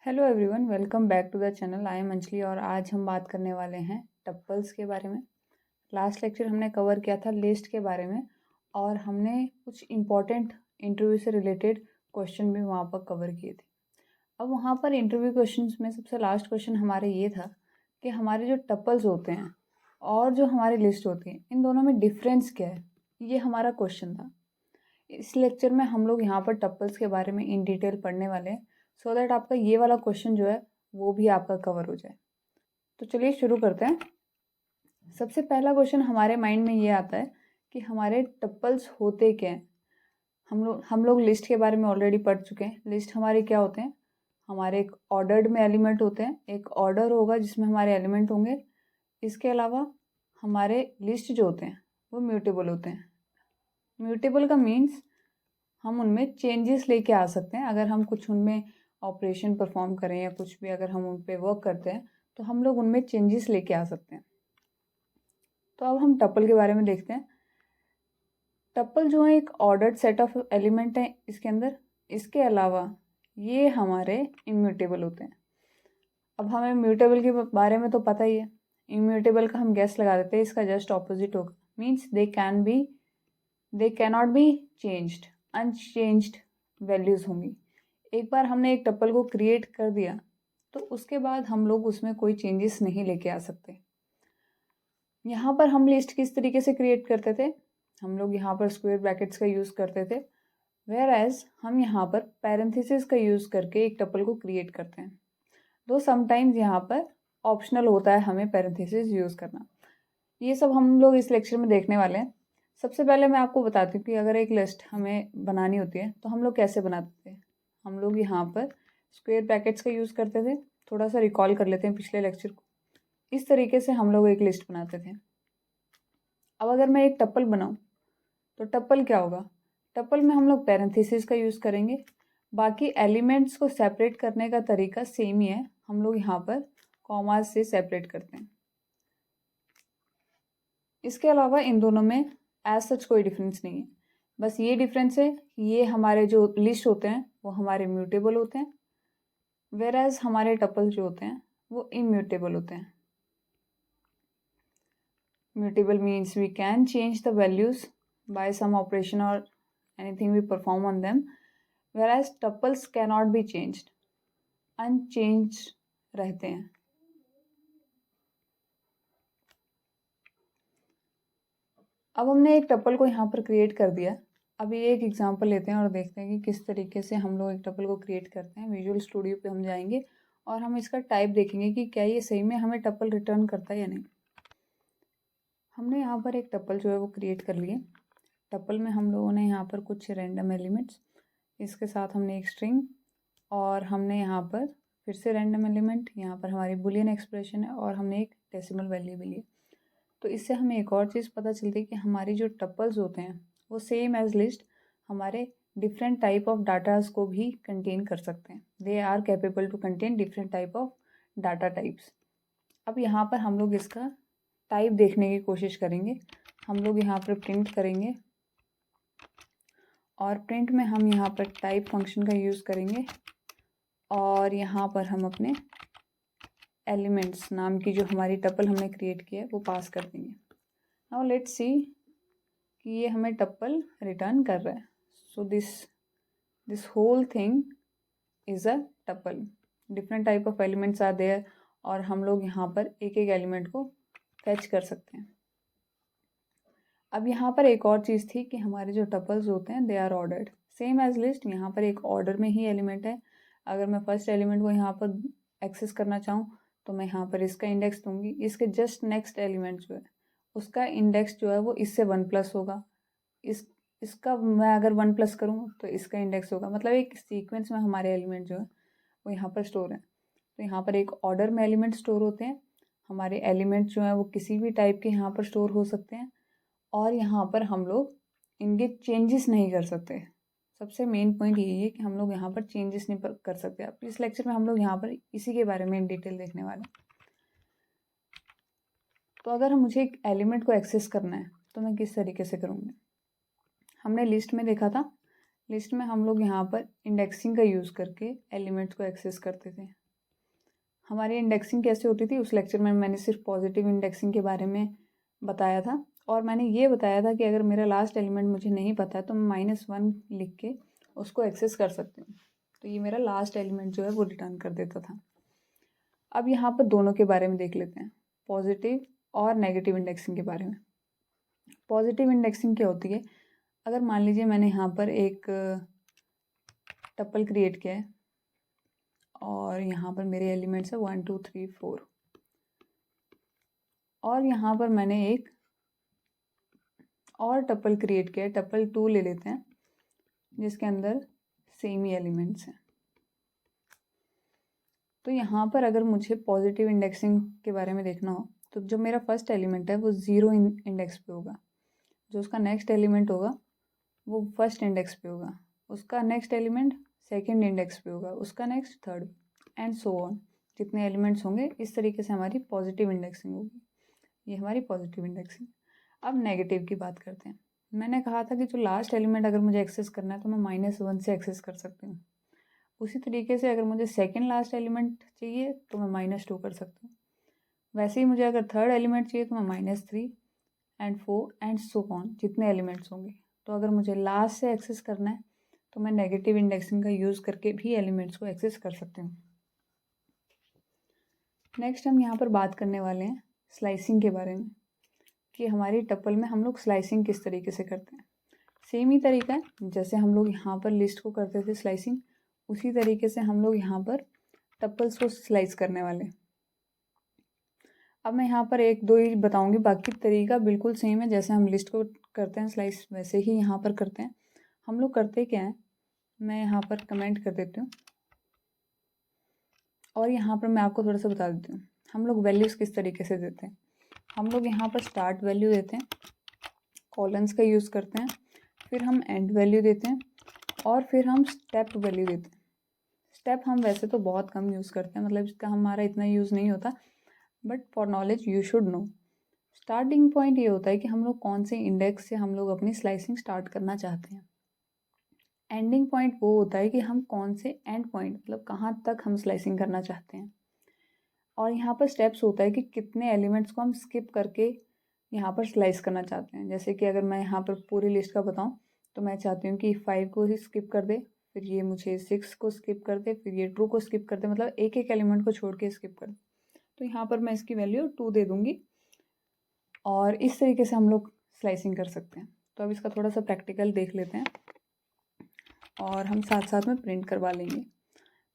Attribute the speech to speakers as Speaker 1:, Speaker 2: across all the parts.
Speaker 1: Hello everyone, welcome back to the channel. I am Anjali और आज हम बात करने वाले हैं टप्पल्स के बारे में। लास्ट लेक्चर हमने कवर किया था लिस्ट के बारे में और हमने कुछ इम्पॉर्टेंट इंटरव्यू से रिलेटेड क्वेश्चन भी वहाँ पर कवर किए थे। अब वहाँ पर इंटरव्यू क्वेश्चंस में सबसे लास्ट क्वेश्चन हमारे ये था कि हमारे जो टप्पल्स होते हैं और जो हमारी लिस्ट होती है, इन दोनों में डिफरेंस क्या है, ये हमारा क्वेश्चन था। इस लेक्चर में हम लोग यहाँ पर टप्पल्स के बारे में इन डिटेल पढ़ने वाले हैं सो दैट आपका ये वाला क्वेश्चन जो है वो भी आपका कवर हो जाए। तो चलिए शुरू करते हैं। सबसे पहला क्वेश्चन हमारे माइंड में ये आता है कि हमारे टप्पल्स होते क्या हैं। हम लोग लिस्ट के बारे में ऑलरेडी पढ़ चुके हैं। लिस्ट हमारे क्या होते हैं, हमारे एक ऑर्डर्ड में एलिमेंट होते हैं। एक ऑर्डर होगा जिसमें हमारे एलिमेंट होंगे। इसके अलावा हमारे लिस्ट जो होते हैं वो म्यूटेबल होते हैं। म्यूटेबल का मीन्स हम उनमें चेंजेस लेके आ सकते हैं। अगर हम कुछ उनमें ऑपरेशन परफॉर्म करें या कुछ भी अगर हम उन पर वर्क करते हैं तो हम लोग उनमें चेंजेस लेके आ सकते हैं। तो अब हम टप्पल के बारे में देखते हैं। टप्पल जो है एक ऑर्डर्ड सेट ऑफ एलिमेंट है इसके अंदर। इसके अलावा ये हमारे इम्यूटेबल होते हैं। अब हमें म्यूटेबल के बारे में तो पता ही है। इम्यूटेबल का हम गेस लगा देते हैं, इसका जस्ट ऑपोजिट होगा। Means they cannot be changed, unchanged values होंगी। एक बार हमने एक टप्पल को क्रिएट कर दिया तो उसके बाद हम लोग उसमें कोई चेंजेस नहीं लेके आ सकते। यहाँ पर हम लिस्ट किस तरीके से क्रिएट करते थे, हम लोग यहाँ पर स्क्वायर ब्रैकेट्स का यूज़ करते थे, वेयर एज हम यहाँ पर पैरेंथेसिस का यूज़ करके एक टप्पल को क्रिएट करते हैं। दो समटाइम्स यहाँ पर ऑप्शनल होता है हमें पैरेंथेसिस यूज़ करना। ये सब हम लोग इस लेक्चर में देखने वाले हैं। सबसे पहले मैं आपको बताती हूँ कि अगर एक लिस्ट हमें बनानी होती है तो हम लोग कैसे बनाते थे। हम लोग यहाँ पर स्क्वायर ब्रैकेट्स का यूज़ करते थे। थोड़ा सा रिकॉल कर लेते हैं पिछले लेक्चर को। इस तरीके से हम लोग एक लिस्ट बनाते थे। अब अगर मैं एक टप्पल बनाऊँ तो टप्पल क्या होगा, टप्पल में हम लोग पैरेंथेसिस का यूज़ करेंगे। बाकी एलिमेंट्स को सेपरेट करने का तरीका सेम ही है। हम लोग यहाँ पर कॉमास से सेपरेट करते हैं। इसके अलावा इन दोनों में एज सच कोई डिफरेंस नहीं है। बस ये डिफरेंस है, ये हमारे जो लिस्ट होते हैं वो हमारे म्यूटेबल होते हैं, वेर एज हमारे टप्पल जो होते हैं वो इम्यूटेबल होते हैं। Mutable means we can change the values by some operation और anything we perform on them, whereas tuples cannot be changed, unchanged रहते हैं। अब हमने एक टप्पल को यहाँ पर क्रिएट कर दिया। अभी एक एग्जांपल लेते हैं और देखते हैं कि किस तरीके से हम लोग एक टप्पल को क्रिएट करते हैं। विजुअल स्टूडियो पे हम जाएंगे और हम इसका टाइप देखेंगे कि क्या ये सही में हमें टप्पल रिटर्न करता है या नहीं। हमने यहाँ पर एक टप्पल जो है वो क्रिएट कर लिए। टप्पल में हम लोगों ने यहाँ पर कुछ रैंडम एलिमेंट्स, इसके साथ हमने एक स्ट्रिंग और हमने यहाँ पर फिर से रैंडम एलिमेंट, यहाँ पर हमारी बुलियन एक्सप्रेशन है और हमने एक डेसिमल वैल्यू भी ली। तो इससे हमें एक और चीज़ पता चलती है कि हमारी जो टप्पल्स होते हैं वो सेम एज लिस्ट हमारे डिफरेंट टाइप ऑफ डाटाज को भी कंटेन कर सकते हैं। They are capable to contain different type of data types. अब यहाँ पर हम लोग इसका टाइप देखने की कोशिश करेंगे। हम लोग यहाँ पर प्रिंट करेंगे और प्रिंट में हम यहाँ पर टाइप फंक्शन का यूज़ करेंगे और यहाँ पर हम अपने एलिमेंट्स नाम की जो हमारी टप्पल हमने क्रिएट किया है वो पास कर देंगे। नाउ लेट्स सी कि ये हमें टप्पल रिटर्न कर रहा है। So this whole thing is a tuple. Different type of elements are there और हम लोग यहाँ पर एक एक एलिमेंट को फैच कर सकते हैं। अब यहाँ पर एक और चीज़ थी कि हमारे जो टप्पल्स होते हैं they are ordered same as list. यहाँ पर एक ऑर्डर में ही एलिमेंट है। अगर मैं फर्स्ट एलिमेंट को यहाँ पर एक्सेस करना चाहूँ तो मैं यहाँ पर इसका इंडेक्स दूँगी। इसके जस्ट नेक्स्ट एलिमेंट जो है उसका इंडेक्स जो है वो इससे 1+ होगा। इसका मैं अगर 1+ करूँ तो इसका इंडेक्स होगा। मतलब एक सीक्वेंस में हमारे एलिमेंट जो है वो यहाँ पर स्टोर है। तो यहाँ पर एक ऑर्डर में एलिमेंट स्टोर होते हैं। हमारे एलिमेंट जो है वो किसी भी टाइप के यहाँ पर स्टोर हो सकते हैं और यहाँ पर हम लोग इनके चेंजेस नहीं कर सकते। सबसे मेन पॉइंट यही है कि हम लोग यहाँ पर चेंजेस नहीं कर सकते। अब इस लेक्चर में हम लोग यहाँ पर इसी के बारे में इन डिटेल देखने वाले हैं। तो अगर मुझे एक एलिमेंट को एक्सेस करना है तो मैं किस तरीके से करूँगी। हमने लिस्ट में देखा था, लिस्ट में हम लोग यहाँ पर इंडेक्सिंग का यूज़ करके एलिमेंट्स को एक्सेस करते थे। हमारी इंडेक्सिंग कैसे होती थी उस लेक्चर में मैंने सिर्फ पॉजिटिव इंडेक्सिंग के बारे में बताया था, और मैंने ये बताया था कि अगर मेरा लास्ट एलिमेंट मुझे नहीं पता है तो मैं -1 लिख के उसको एक्सेस कर सकती हूँ। तो ये मेरा लास्ट एलिमेंट जो है वो रिटर्न कर देता था। अब यहाँ पर दोनों के बारे में देख लेते हैं, पॉजिटिव और नेगेटिव इंडेक्सिंग के बारे में। पॉजिटिव इंडेक्सिंग क्या होती है? अगर मान लीजिए मैंने यहाँ पर एक टपल क्रिएट किया है और यहाँ पर मेरे एलिमेंट्स है 1 2 3 4, और यहाँ पर मैंने एक और टपल क्रिएट किया है, टपल 2 ले लेते हैं, जिसके अंदर सेम ही एलिमेंट्स हैं। तो यहाँ पर अगर मुझे पॉजिटिव इंडेक्सिंग के बारे में देखना हो तो जो मेरा फर्स्ट एलिमेंट है वो 0 इंडेक्स पे होगा, जो उसका नेक्स्ट एलिमेंट होगा वो फर्स्ट इंडेक्स पे होगा, उसका नेक्स्ट एलिमेंट सेकंड इंडेक्स पे होगा, उसका next third, and so on. जितने एलिमेंट्स होंगे इस तरीके से हमारी पॉजिटिव इंडेक्सिंग होगी। ये हमारी पॉजिटिव इंडेक्सिंग। अब नेगेटिव की बात करते हैं। मैंने कहा था कि जो लास्ट एलिमेंट अगर मुझे एक्सेस करना है तो मैं -1 से एक्सेस कर सकती हूँ। उसी तरीके से अगर मुझे सेकंड लास्ट एलिमेंट चाहिए तो मैं -2 कर सकती हूँ। वैसे ही मुझे अगर थर्ड एलिमेंट चाहिए तो मैं -3 एंड 4 एंड सो ऑन, जितने एलिमेंट्स होंगे। तो अगर मुझे लास्ट से एक्सेस करना है तो मैं नेगेटिव इंडेक्सिंग का यूज़ करके भी एलिमेंट्स को एक्सेस कर सकती हूँ। नेक्स्ट हम यहाँ पर बात करने वाले हैं स्लाइसिंग के बारे में, कि हमारी टपल में हम लोग स्लाइसिंग किस तरीके से करते हैं। सेम ही तरीका है जैसे हम लोग यहाँ पर लिस्ट को करते थे स्लाइसिंग, उसी तरीके से हम लोग यहाँ पर टपल्स को स्लाइस करने वाले। अब मैं यहाँ पर एक दो ही बताऊँगी, बाकी तरीका बिल्कुल सेम है। जैसे हम लिस्ट को करते हैं स्लाइस वैसे ही यहाँ पर करते हैं। हम लोग करते क्या है, मैं यहाँ पर कमेंट कर देती हूँ और यहाँ पर मैं आपको थोड़ा सा बता देती हूँ हम लोग वैल्यूज़ किस तरीके से देते हैं। हम लोग यहाँ पर स्टार्ट वैल्यू देते हैं, कॉलन्स का यूज़ करते हैं, फिर हम एंड वैल्यू देते हैं और फिर हम स्टेप वैल्यू देते हैं। स्टेप हम वैसे तो बहुत कम यूज़ करते हैं, मतलब इसका हमारा इतना यूज़ नहीं होता, but for knowledge you should know. Starting point ये होता है कि हम लोग कौन से इंडेक्स से हम लोग अपनी स्लाइसिंग स्टार्ट करना चाहते हैं। एंडिंग पॉइंट वो होता है कि हम कौन से एंड पॉइंट, मतलब कहाँ तक हम स्लाइसिंग करना चाहते हैं। और यहाँ पर स्टेप्स होता है कि कितने एलिमेंट्स को हम स्किप करके यहाँ पर स्लाइस करना चाहते हैं। जैसे कि अगर मैं यहाँ पर पूरी लिस्ट का बताऊँ तो मैं चाहती हूँ कि 5 को ही स्किप कर दे, फिर ये मुझे 6 को स्किप कर दे, फिर ये 2 को स्किप कर दे, मतलब एक एक एलिमेंट को छोड़ के स्किप कर दे। तो यहाँ पर मैं इसकी वैल्यू 2 दे दूँगी और इस तरीके से हम लोग स्लाइसिंग कर सकते हैं। तो अब इसका थोड़ा सा प्रैक्टिकल देख लेते हैं और हम साथ साथ में प्रिंट करवा लेंगे।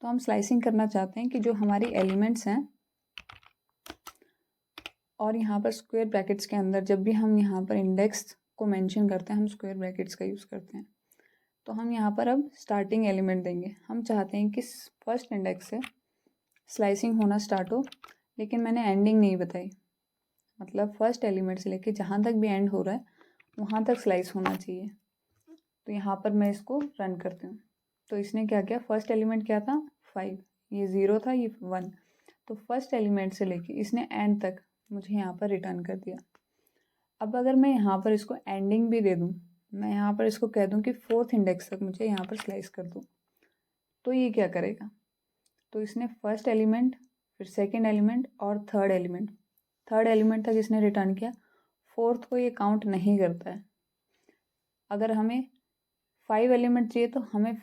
Speaker 1: तो हम स्लाइसिंग करना चाहते हैं कि जो हमारी एलिमेंट्स हैं, और यहाँ पर स्क्वायर ब्रैकेट्स के अंदर जब भी हम यहाँ पर इंडेक्स को मेंशन करते हैं हम स्क्वायर ब्रैकेट्स का यूज़ करते हैं। तो हम यहाँ पर अब स्टार्टिंग एलिमेंट देंगे। हम चाहते हैं कि फर्स्ट इंडेक्स से स्लाइसिंग होना स्टार्ट हो, लेकिन मैंने एंडिंग नहीं बताई, मतलब फर्स्ट एलिमेंट से लेके जहाँ तक भी एंड हो रहा है वहाँ तक स्लाइस होना चाहिए। तो यहाँ पर मैं इसको रन करती हूँ। तो इसने क्या किया, फर्स्ट एलिमेंट क्या था 5, ये 0 था, ये 1, तो फर्स्ट एलिमेंट से लेके इसने एंड तक मुझे यहाँ पर रिटर्न कर दिया। अब अगर मैं यहाँ पर इसको एंडिंग भी दे दूँ, मैं यहाँ पर इसको कह दूँ कि फोर्थ इंडेक्स तक मुझे यहाँ पर स्लाइस कर दूँ, तो ये क्या करेगा, तो इसने फर्स्ट एलिमेंट, फिर सेकंड एलिमेंट और थर्ड एलिमेंट तक इसने रिटर्न किया। फोर्थ को ये काउंट नहीं करता है। अगर हमें 5 एलिमेंट चाहिए तो हमें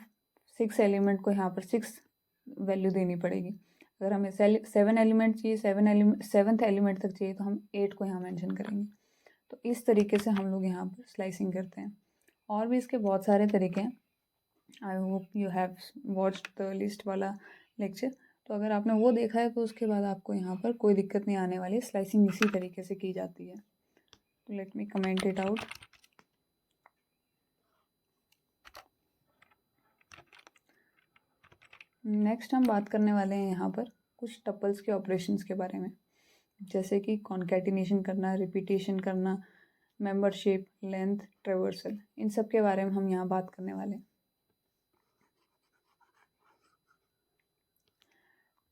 Speaker 1: 6 एलिमेंट को यहाँ पर 6 वैल्यू देनी पड़ेगी। अगर हमें 7 एलिमेंट चाहिए, 7th एलिमेंट तक चाहिए तो हम 8 को यहाँ मेंशन करेंगे। तो इस तरीके से हम लोग यहाँ पर स्लाइसिंग करते हैं। और भी इसके बहुत सारे तरीके हैं। I hope you have watched the list वाला लेक्चर। तो अगर आपने वो देखा है तो उसके बाद आपको यहाँ पर कोई दिक्कत नहीं आने वाली। स्लाइसिंग इसी तरीके से की जाती है। तो let me comment it out. Next हम बात करने वाले हैं यहाँ पर कुछ टपल्स के ऑपरेशंस के बारे में, जैसे कि कॉन्कैटिनेशन करना, रिपीटेशन करना, मेंबरशिप, लेंथ, ट्रेवर्सल, इन सब के बारे में हम यहाँ बात करने वाले हैं।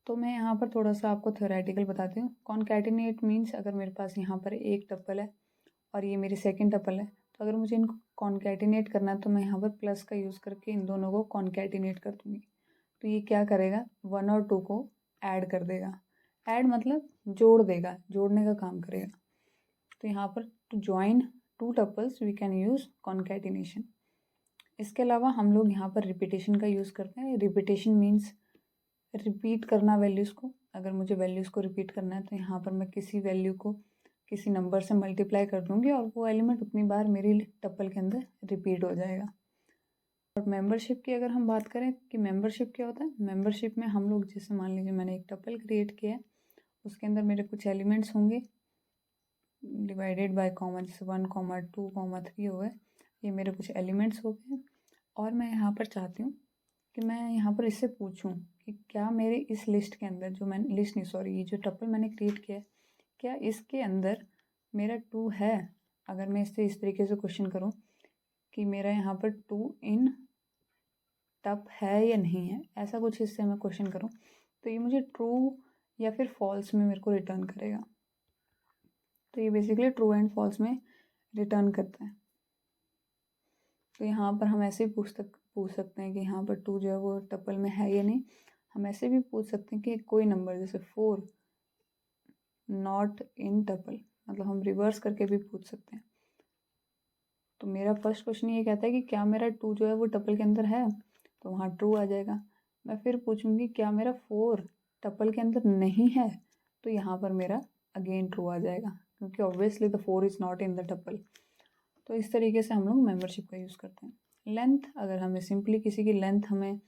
Speaker 1: तो मैं यहाँ पर थोड़ा सा आपको थ्योरेटिकल बताती हूँ। कॉन्कैटिनेट मीन्स अगर मेरे पास यहाँ पर एक टपल है और ये मेरी सेकंड टपल है, तो अगर मुझे इनको कॉन्कैटिनेट करना है तो मैं यहाँ पर प्लस का यूज़ करके इन दोनों को कॉन्कैटिनेट कर दूँगी। तो ये क्या करेगा, 1 और 2 को ऐड कर देगा। ऐड मतलब जोड़ देगा, जोड़ने का काम करेगा। तो यहाँ पर to join 2 tuples we can use concatenation. इसके अलावा हम लोग यहाँ पर रिपीटेशन का यूज़ करते हैं। रिपीटेशन मीन्स रिपीट करना वैल्यूज़ को। अगर मुझे वैल्यूज़ को रिपीट करना है तो यहाँ पर मैं किसी वैल्यू को किसी नंबर से मल्टीप्लाई कर दूँगी और वो एलिमेंट उतनी बार मेरी टपल के अंदर रिपीट हो जाएगा। और मेंबरशिप की अगर हम बात करें कि मेंबरशिप क्या होता है, मेंबरशिप में हम लोग जैसे मान लीजिए मैंने एक टपल क्रिएट किया है, उसके अंदर मेरे कुछ एलिमेंट्स होंगे डिवाइडेड बाय कॉमा, जैसे 1, 2, 3 हो गए, ये मेरे कुछ एलिमेंट्स हो गए। और मैं यहाँ पर चाहती हूँ कि मैं यहाँ पर इससे पूछूँ कि क्या मेरे इस लिस्ट के अंदर जो मैंने लिस्ट नहीं सॉरी ये जो टपल मैंने क्रिएट किया है, क्या इसके अंदर मेरा 2 है। अगर मैं इससे इस तरीके से क्वेश्चन करूँ कि मेरा यहाँ पर 2 इन टप है या नहीं है, ऐसा कुछ इससे मैं क्वेश्चन करूँ तो ये मुझे ट्रू या फिर फॉल्स में मेरे को रिटर्न करेगा। तो ये बेसिकली ट्रू एंड फॉल्स में रिटर्न करता है। तो यहाँ पर हम ऐसे भी पूछ सकते हैं कि यहाँ पर 2 जो है वो टपल में है या नहीं। हम ऐसे भी पूछ सकते हैं कि कोई नंबर जैसे 4 नॉट इन टपल, मतलब हम रिवर्स करके भी पूछ सकते हैं। तो मेरा फर्स्ट क्वेश्चन ये कहता है कि क्या मेरा 2 जो है वो टपल के अंदर है, तो वहाँ ट्रू आ जाएगा। मैं फिर पूछूंगी क्या मेरा 4 टपल के अंदर नहीं है, तो यहाँ पर मेरा अगेन ट्रू आ जाएगा, क्योंकि obviously the 4 is not in the tuple. तो इस तरीके से हम लोग मेंबरशिप का यूज़ करते हैं। लेंथ, अगर हमें सिंपली किसी की लेंथ हमें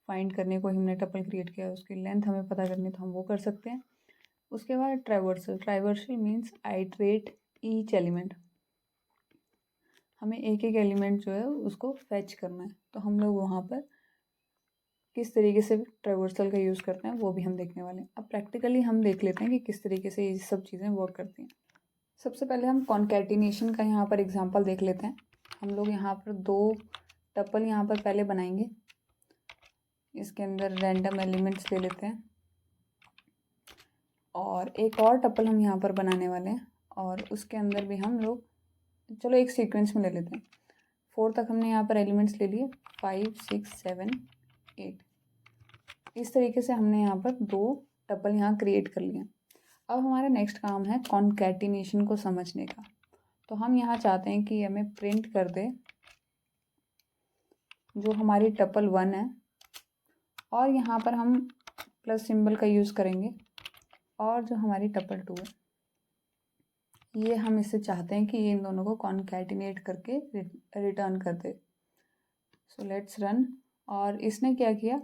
Speaker 1: फाइंड करने को, हमने टपल क्रिएट किया है उसकी लेंथ हमें पता करनी तो हम वो कर सकते हैं। उसके बाद ट्राइवर्सल, ट्राइवर्सल मीन्स आइट्रेट ईच एलिमेंट, हमें एक एक एलिमेंट जो है उसको फैच करना है। तो हम लोग वहाँ पर किस तरीके से ट्राइवर्सल का यूज़ करते हैं वो भी हम देखने वाले हैं। अब प्रैक्टिकली हम देख लेते हैं कि किस तरीके से ये सब चीज़ें वर्क करती हैं। सबसे पहले हम कॉन्कैटिनेशन का यहाँ पर एग्जांपल देख लेते हैं। हम लोग यहाँ पर 2 टपल यहाँ पर पहले बनाएंगे, इसके अंदर रैंडम एलिमेंट्स ले लेते हैं और एक और टपल हम यहाँ पर बनाने वाले हैं और उसके अंदर भी हम लोग, चलो एक सीक्वेंस में ले लेते हैं। 4 तक हमने यहाँ पर एलिमेंट्स ले लिए, 5, 6, 7, 8, इस तरीके से हमने यहाँ पर 2 टपल यहाँ क्रिएट कर लिए। अब हमारा नेक्स्ट काम है कॉन्कैटिनेशन को समझने का। तो हम यहाँ चाहते हैं कि हमें प्रिंट कर दे जो हमारी टपल 1 है, और यहाँ पर हम प्लस सिंबल का यूज़ करेंगे, और जो हमारी टपल 2 है ये हम इससे चाहते हैं कि ये इन दोनों को कॉन्कैटिनेट करके रिटर्न कर दे। So let's run. और इसने क्या किया,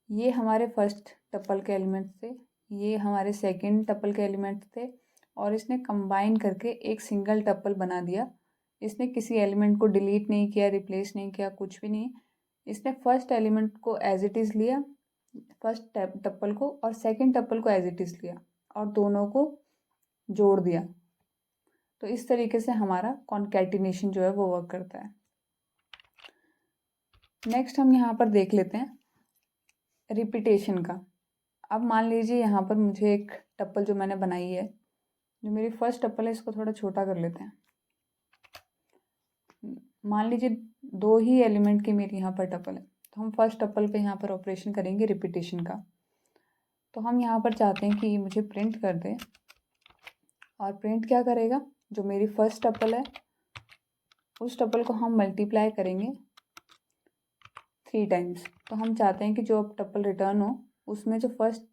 Speaker 1: ये हमारे फर्स्ट टपल के एलिमेंट्स थे, ये हमारे सेकंड टपल के एलिमेंट्स थे, और इसने कंबाइन करके एक सिंगल टपल बना दिया। इसने किसी एलिमेंट को डिलीट नहीं किया, रिप्लेस नहीं किया, कुछ भी नहीं। इसने फर्स्ट एलिमेंट को एज इट इज़ लिया, फर्स्ट टपल को, और सेकंड टपल को एज इट इज़ लिया और दोनों को जोड़ दिया। तो इस तरीके से हमारा कॉन्कैटिनेशन जो है वो वर्क करता है। नेक्स्ट हम यहाँ पर देख लेते हैं रिपीटेशन का। अब मान लीजिए यहाँ पर मुझे एक टपल जो मैंने बनाई है, जो मेरी फर्स्ट टपल है, इसको थोड़ा छोटा कर लेते हैं। मान लीजिए 2 ही एलिमेंट की मेरी यहाँ पर टपल है, तो हम फर्स्ट टपल पे यहाँ पर ऑपरेशन करेंगे रिपीटेशन का। तो हम यहाँ पर चाहते हैं कि ये मुझे प्रिंट कर दे, और प्रिंट क्या करेगा, जो मेरी फर्स्ट टपल है उस टपल को हम मल्टीप्लाई करेंगे 3 टाइम्स। तो हम चाहते हैं कि जो टपल रिटर्न हो उसमें जो फर्स्ट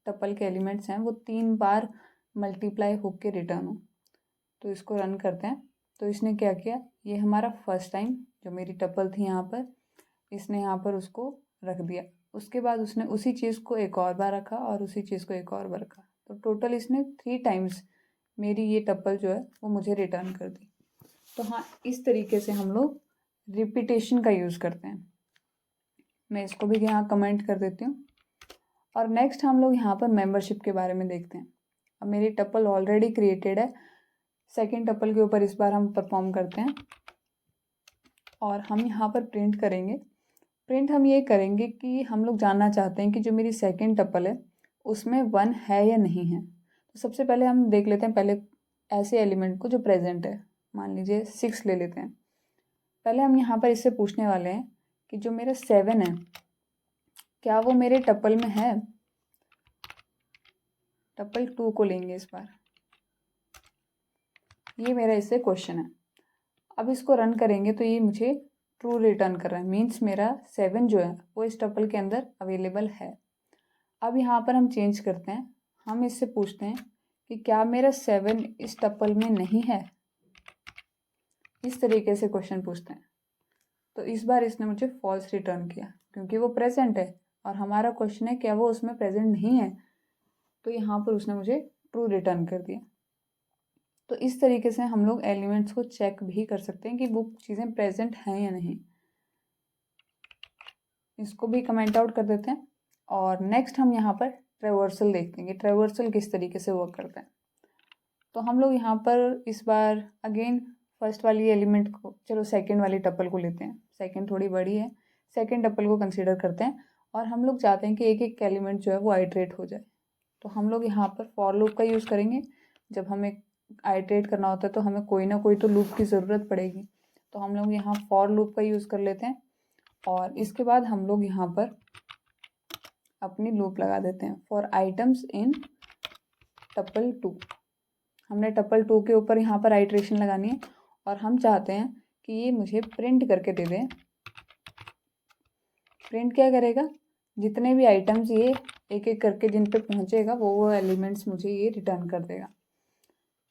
Speaker 1: टपल के एलिमेंट्स हैं वो 3 बार मल्टीप्लाई होके रिटर्न हो। तो इसको रन करते हैं। तो इसने क्या किया, ये हमारा फर्स्ट टाइम जो मेरी टपल थी यहाँ पर, इसने यहाँ पर उसको रख दिया। उसके बाद उसने उसी चीज़ को एक और बार रखा और उसी चीज़ को एक और बार रखा। तो टोटल इसने 3 टाइम्स मेरी ये टपल जो है वो मुझे रिटर्न कर दी। तो हाँ, इस तरीके से हम लोग रिपीटेशन का यूज़ करते हैं। मैं इसको भी यहाँ कमेंट कर देती हूँ। और नेक्स्ट हम लोग यहाँ पर मेंबरशिप के बारे में देखते हैं। अब मेरी टपल ऑलरेडी क्रिएटेड है, सेकंड टपल के ऊपर इस बार हम परफॉर्म करते हैं और हम यहाँ पर प्रिंट करेंगे। प्रिंट हम ये करेंगे कि हम लोग जानना चाहते हैं कि जो मेरी सेकंड टपल है उसमें 1 है या नहीं है। तो सबसे पहले हम देख लेते हैं पहले ऐसे एलिमेंट को जो प्रेजेंट है। मान लीजिए 6 ले लेते हैं। पहले हम यहाँ पर इससे पूछने वाले हैं कि जो मेरा 7 है क्या वो मेरे टपल में है। टपल 2 को लेंगे इस बार, ये मेरा इससे क्वेश्चन है। अब इसको रन करेंगे तो ये मुझे ट्रू रिटर्न कर रहा है, मीन्स मेरा 7 जो है वो इस टपल के अंदर अवेलेबल है। अब यहाँ पर हम चेंज करते हैं, हम इससे पूछते हैं कि क्या मेरा 7 इस टपल में नहीं है। इस तरीके से क्वेश्चन पूछते हैं। तो इस बार इसने मुझे फॉल्स रिटर्न किया क्योंकि वो प्रेजेंट है और हमारा क्वेश्चन है क्या वो उसमें प्रेजेंट नहीं है। तो यहाँ पर उसने मुझे ट्रू रिटर्न कर दिया। तो इस तरीके से हम लोग एलिमेंट्स को चेक भी कर सकते हैं कि वो चीज़ें प्रेजेंट हैं या नहीं। इसको भी कमेंट आउट कर देते हैं। और नेक्स्ट हम यहाँ पर ट्रेवर्सल देखते हैं कि ट्रेवर्सल किस तरीके से वर्क करता है। तो हम लोग यहाँ पर इस बार अगेन फर्स्ट वाली एलिमेंट को, चलो सेकंड वाली टप्पल को लेते हैं, सेकंड थोड़ी बड़ी है, सेकंड टप्पल को कंसीडर करते हैं और हम लोग चाहते हैं कि एक एक एलिमेंट जो है वो आइट्रेट हो जाए। तो हम लोग यहाँ पर फॉर लूप का यूज़ करेंगे। जब हमें आइट्रेट करना होता है तो हमें कोई ना कोई तो लूप की ज़रूरत पड़ेगी, तो हम लोग यहाँ फॉर लूप का यूज़ कर लेते हैं और इसके बाद हम लोग यहाँ पर अपनी लूप लगा देते हैं फॉर आइटम्स इन टप्पल 2। हमने टप्पल 2 के ऊपर यहाँ पर आइट्रेशन लगानी है और हम चाहते हैं कि ये मुझे प्रिंट करके दे दें। प्रिंट क्या करेगा, जितने भी आइटम्स ये एक एक करके जिन पे पहुँचेगा वो एलिमेंट्स मुझे ये रिटर्न कर देगा।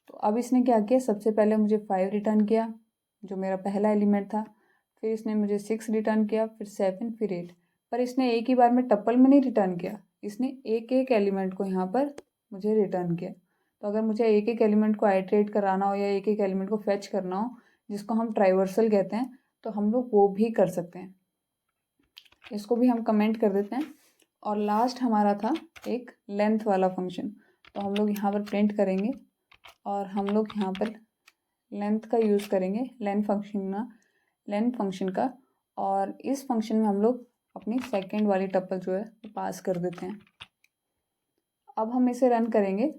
Speaker 1: तो अब इसने क्या किया, सबसे पहले मुझे 5 रिटर्न किया जो मेरा पहला एलिमेंट था, फिर इसने मुझे 6 रिटर्न किया, फिर 7, फिर 8। पर इसने एक ही बार में टप्पल में नहीं रिटर्न किया, इसने एक एक एलिमेंट को यहाँ पर मुझे रिटर्न किया। तो अगर मुझे एक एक एलिमेंट को आइट्रेट कराना हो या एक एक एलिमेंट को फेच करना हो, जिसको हम ट्राइवर्सल कहते हैं, तो हम लोग वो भी कर सकते हैं। इसको भी हम कमेंट कर देते हैं। और लास्ट हमारा था एक लेंथ वाला फंक्शन, तो हम लोग यहाँ पर प्रिंट करेंगे और हम लोग यहाँ पर लेंथ का यूज़ करेंगे, लेंथ फंक्शन का। और इस फंक्शन में हम लोग अपनी सेकंड वाली टप्पल जो है वो पास कर देते हैं। अब हम इसे रन करेंगे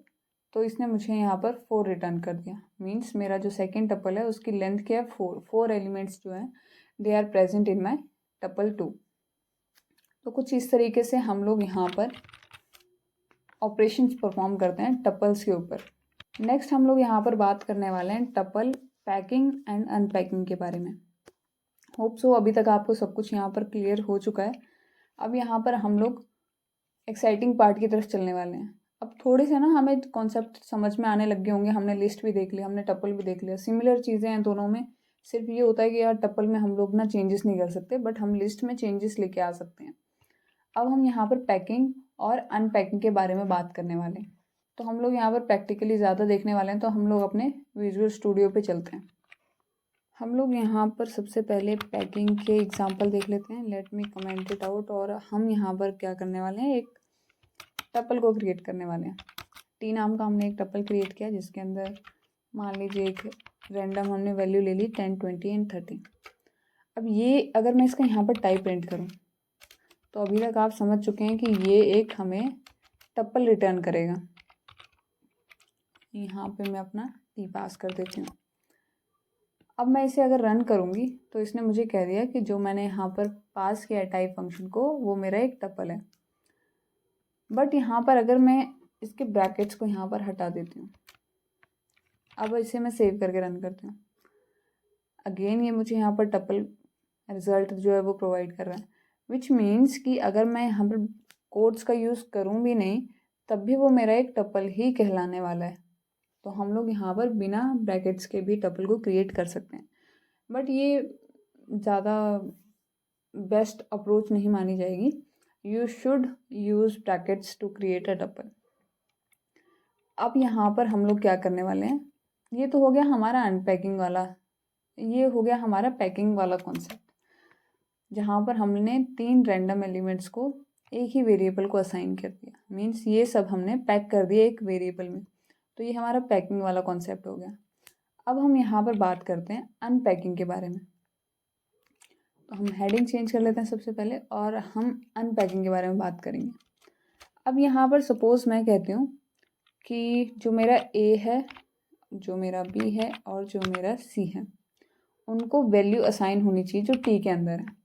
Speaker 1: तो इसने मुझे यहाँ पर 4 रिटर्न कर दिया, मीन्स मेरा जो सेकंड टप्पल है उसकी लेंथ क्या है 4 एलिमेंट्स जो हैं दे आर प्रेजेंट इन माई टप्पल 2। तो कुछ इस तरीके से हम लोग यहाँ पर ऑपरेशंस परफॉर्म करते हैं टप्पल्स के ऊपर। नेक्स्ट हम लोग यहाँ पर बात करने वाले हैं टप्पल पैकिंग एंड अनपैकिंग के बारे में। होप सो अभी तक आपको सब कुछ यहाँ पर क्लियर हो चुका है। अब यहाँ पर हम लोग एक्साइटिंग पार्ट की तरफ चलने वाले हैं। अब थोड़े से ना हमें कॉन्सेप्ट समझ में आने लग गए होंगे, हमने लिस्ट भी देख लिया, हमने टप्पल भी देख लिया, सिमिलर चीज़ें हैं दोनों में। सिर्फ ये होता है कि यार टप्पल में हम लोग ना चेंजेस नहीं कर सकते, बट हम लिस्ट में चेंजेस लेके आ सकते हैं। अब हम यहाँ पर पैकिंग और अनपैकिंग के बारे में बात करने वाले हैं। तो हम लोग यहाँ पर प्रैक्टिकली ज़्यादा देखने वाले हैं, तो हम लोग अपने विजुअल स्टूडियो पे चलते हैं। हम लोग यहाँ पर सबसे पहले पैकिंग के एग्जांपल देख लेते हैं। Let me comment it out. और हम यहाँ पर क्या करने वाले हैं, एक टप्पल को क्रिएट करने वाले हैं। टी नाम का हमने एक टप्पल क्रिएट किया जिसके अंदर मान लीजिए एक रैंडम हमने वैल्यू ले ली 10, 20 एंड 30। अब ये अगर मैं इसका यहाँ पर टाइप प्रिंट करूँ तो अभी तक आप समझ चुके हैं कि ये एक हमें टप्पल रिटर्न करेगा। यहाँ पे मैं अपना टी पास कर देती हूँ। अब मैं इसे अगर रन करूँगी तो इसने मुझे कह दिया कि जो मैंने यहाँ पर पास किया टाइप फंक्शन को वो मेरा एक टप्पल है। बट यहाँ पर अगर मैं इसके ब्रैकेट्स को यहाँ पर हटा देती हूँ, अब इसे मैं सेव करके रन करती हूँ, अगेन ये मुझे यहाँ पर टप्पल रिजल्ट जो है वो प्रोवाइड कर रहा है। विच मीन्स कि अगर मैं यहाँ पर कोड्स का यूज़ करूँ भी नहीं तब भी वो मेरा एक टप्पल ही कहलाने वाला है। तो हम लोग यहाँ पर बिना ब्रैकेट्स के भी टप्पल को क्रिएट कर सकते हैं, बट ये ज़्यादा बेस्ट अप्रोच नहीं मानी जाएगी। You should use brackets to create a tuple. अब यहाँ पर हम लोग क्या करने वाले हैं, ये तो हो गया हमारा अनपैकिंग वाला, ये हो गया हमारा पैकिंग वाला कॉन्सेप्ट, जहाँ पर हमने 3 रैंडम एलिमेंट्स को एक ही वेरिएबल को असाइन कर दिया। मीन्स ये सब हमने पैक कर दिया एक वेरिएबल में। तो ये हमारा पैकिंग वाला कॉन्सेप्ट हो गया। अब हम यहाँ पर बात करते हैं अनपैकिंग के बारे में। तो हम हेडिंग चेंज कर लेते हैं सबसे पहले और हम अनपैकिंग के बारे में बात करेंगे। अब यहाँ पर सपोज़ मैं कहती हूँ कि जो मेरा ए है जो मेरा बी है और जो मेरा सी है, उनको वैल्यू असाइन होनी चाहिए जो टी के अंदर है।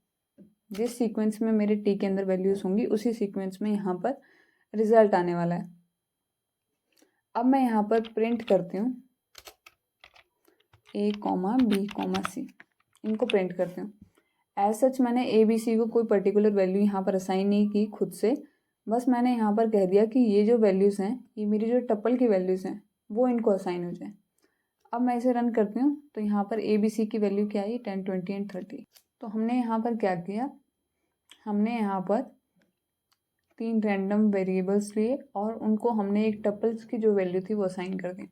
Speaker 1: जिस सीक्वेंस में मेरे टी के अंदर वैल्यूज़ होंगी उसी सीक्वेंस में यहाँ पर रिजल्ट आने वाला है। अब मैं यहाँ पर प्रिंट करती हूँ ए कॉमा बी कॉमा सी, इनको प्रिंट करती हूँ। एज सच मैंने ए बी सी को कोई पर्टिकुलर वैल्यू यहाँ पर असाइन नहीं की खुद से, बस मैंने यहाँ पर कह दिया कि ये जो वैल्यूज़ हैं ये मेरी जो टप्पल की वैल्यूज़ हैं वो इनको असाइन हो जाए। अब मैं इसे रन करती हूँ तो यहाँ पर ए बी सी की वैल्यू क्या आई, 10, 20 एंड 30। तो हमने यहाँ पर क्या किया, हमने यहाँ पर 3 रैंडम वेरिएबल्स लिए और उनको हमने एक टप्पल्स की जो वैल्यू थी वो असाइन कर दी।